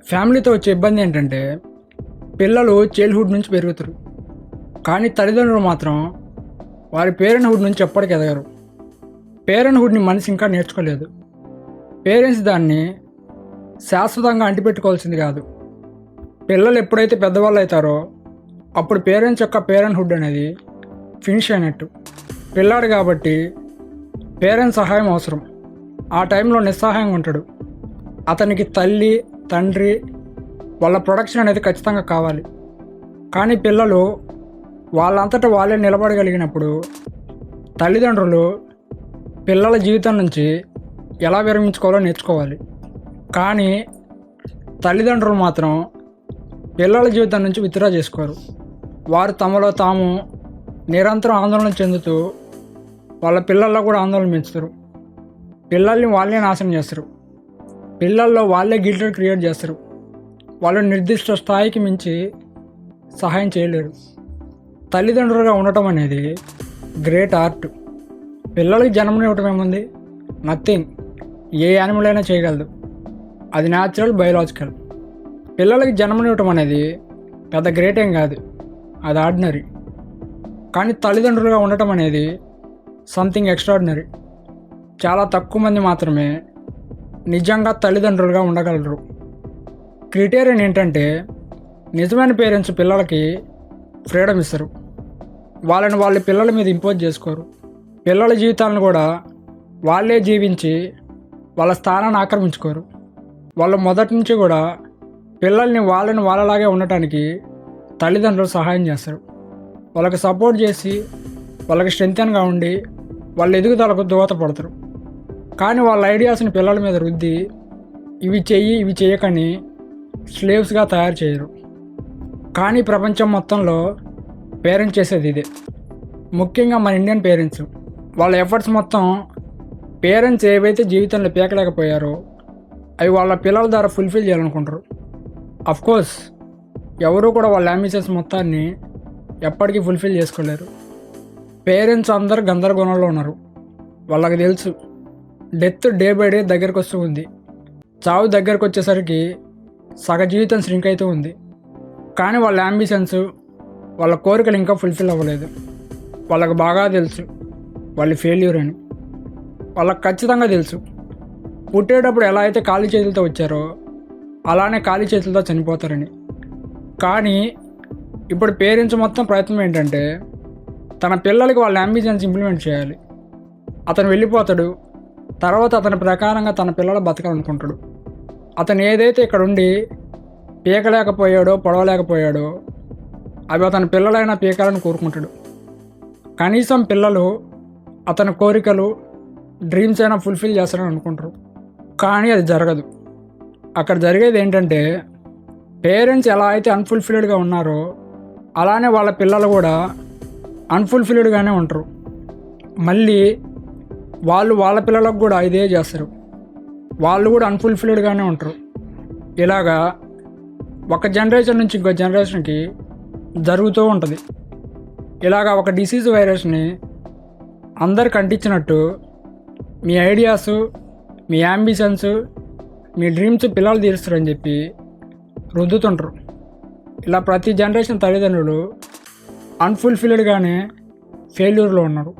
ఫ్యామిలీతో వచ్చే ఇబ్బంది ఏంటంటే పిల్లలు చైల్డ్హుడ్ నుంచి పెరుగుతారు, కానీ తల్లిదండ్రులు మాత్రం వారి పేరెంట్హుడ్ నుంచి ఎప్పటికి ఎదగరు. పేరెంట్హుడ్ని మనిషి ఇంకా నేర్చుకోలేదు. పేరెంట్స్ దాన్ని శాశ్వతంగా అంటిపెట్టుకోవాల్సింది కాదు. పిల్లలు ఎప్పుడైతే పెద్దవాళ్ళు అవుతారో అప్పుడు పేరెంట్స్ యొక్క పేరెంట్హుడ్ అనేది ఫినిష్ అయినట్టు. పిల్లాడు కాబట్టి పేరెంట్స్ సహాయం అవసరం. ఆ టైంలో నిస్సహాయంగా ఉంటాడు. అతనికి తల్లి తండ్రి వాళ్ళ ప్రొడక్షన్ అనేది ఖచ్చితంగా కావాలి. కానీ పిల్లలు వాళ్ళంతటా వాళ్ళే నిలబడగలిగినప్పుడు తల్లిదండ్రులు పిల్లల జీవితం నుంచి ఎలా విరమించుకోవాలో నేర్చుకోవాలి. కానీ తల్లిదండ్రులు మాత్రం పిల్లల జీవితం నుంచి విత్డ్రా చేసుకోరు. వారు తమలో తాము నిరంతరం ఆందోళన చెందుతూ వాళ్ళ పిల్లల్లో కూడా ఆందోళన పెంచుతారు. పిల్లల్ని వాళ్ళే నాశనం చేస్తారు. పిల్లల్లో వాళ్ళే గిల్ట్ క్రియేట్ చేస్తారు. వాళ్ళు నిర్దిష్ట స్థాయికి మించి సహాయం చేయలేరు. తల్లిదండ్రులుగా ఉండటం అనేది గ్రేట్ ఆర్ట్. పిల్లలకి జన్మనివ్వటం ఏముంది? నథింగ్. ఏ యానిమల్ అయినా చేయగలదు. అది న్యాచురల్, బయలాజికల్. పిల్లలకి జన్మనివ్వటం అనేది పెద్ద గ్రేట్ ఏం కాదు, అది ఆర్డినరీ. కానీ తల్లిదండ్రులుగా ఉండటం అనేది సంథింగ్ ఎక్స్ట్రాడినరీ. చాలా తక్కువ మంది మాత్రమే నిజంగా తల్లిదండ్రులుగా ఉండగలరు. క్రైటీరియన్ ఏంటంటే నిజమైన పేరెంట్స్ పిల్లలకి ఫ్రీడమ్ ఇస్తారు. వాళ్ళని వాళ్ళ పిల్లల మీద ఇంపోజ్ చేసుకోరు. పిల్లల జీవితాలను కూడా వాళ్ళే జీవించి వాళ్ళ స్థానాన్ని ఆక్రమించుకోరు. వాళ్ళు మొదటి నుంచి కూడా పిల్లల్ని వాళ్ళలాగే ఉండటానికి తల్లిదండ్రులు సహాయం చేస్తారు. వాళ్ళకి సపోర్ట్ చేసి వాళ్ళకి స్ట్రెంగ్తన్గా ఉండి వాళ్ళ ఎదుగుదలకు దోహదపడతారు. కానీ వాళ్ళ ఐడియాస్ని పిల్లల మీద రుద్ది ఇవి చెయ్యి ఇవి చేయకని స్లేవ్స్గా తయారు చేయరు. కానీ ప్రపంచం మొత్తంలో పేరెంట్స్ చేసేది ఇదే. ముఖ్యంగా మన ఇండియన్ పేరెంట్స్ వాళ్ళ ఎఫర్ట్స్ మొత్తం పేరెంట్స్ ఏవైతే జీవితంలో పీకలేకపోయారో అవి వాళ్ళ పిల్లల ద్వారా ఫుల్ఫిల్ చేయాలనుకుంటారు. అఫ్కోర్స్ ఎవరు కూడా వాళ్ళ అంబిషన్స్ మొత్తాన్ని ఎప్పటికీ ఫుల్ఫిల్ చేసుకోలేరు. పేరెంట్స్ అందరూ గందరగోళంలో ఉన్నారు. వాళ్ళకి తెలుసు డెత్ డే బై డే దగ్గరకు వస్తూ ఉంది. చావు దగ్గరకు వచ్చేసరికి సగ జీవితం శ్రింక్ అవుతూ ఉంది. కానీ వాళ్ళ అంబిషన్స్ వాళ్ళ కోరికలు ఇంకా ఫుల్ఫిల్ అవ్వలేదు. వాళ్ళకు బాగా తెలుసు వాళ్ళు ఫెయిల్యూర్ అని. వాళ్ళకి ఖచ్చితంగా తెలుసు పుట్టేటప్పుడు ఎలా అయితే ఖాళీ చేతులతో వచ్చారో అలానే ఖాళీ చేతులతో చనిపోతారని. కానీ ఇప్పుడు పేరెంట్స్ మొత్తం ప్రయత్నం ఏంటంటే తన పిల్లలకి వాళ్ళ అంబిషన్స్ ఇంప్లిమెంట్ చేయాలి. అతను వెళ్ళిపోతాడు, తర్వాత అతని ప్రకారంగా తన పిల్లలు బతకాలనుకుంటాడు. అతను ఏదైతే ఇక్కడ ఉండి పీకలేకపోయాడో పొడవలేకపోయాడో అవి అతని పిల్లలైనా పీకాలని కోరుకుంటాడు. కనీసం పిల్లలు అతని కోరికలు డ్రీమ్స్ అయినా ఫుల్ఫిల్ చేస్తారని అనుకుంటారు. కానీ అది జరగదు. అక్కడ జరిగేది ఏంటంటే పేరెంట్స్ ఎలా అయితే అన్ఫుల్ఫిల్డ్గా ఉన్నారో అలానే వాళ్ళ పిల్లలు కూడా అన్ఫుల్ఫిల్డ్గానే ఉంటారు. మళ్ళీ వాళ్ళు వాళ్ళ పిల్లలకు కూడా ఇదే చేస్తారు. వాళ్ళు కూడా అన్ఫుల్ఫిల్డ్గానే ఉంటారు. ఇలాగా ఒక జనరేషన్ నుంచి ఇంకో జనరేషన్కి జరుగుతూ ఉంటుంది. ఇలాగా ఒక డిసీజ్ వైరస్ని అందరికి అంటించినట్టు మీ ఐడియాస్, మీ అంబిషన్స్, మీ డ్రీమ్స్ పిల్లలు తీరుస్తారని చెప్పి రుద్దుతుంటారు. ఇలా ప్రతి జనరేషన్ తల్లిదండ్రులు అన్ఫుల్ఫిల్డ్గానే ఫెయిల్యూర్లో ఉన్నారు.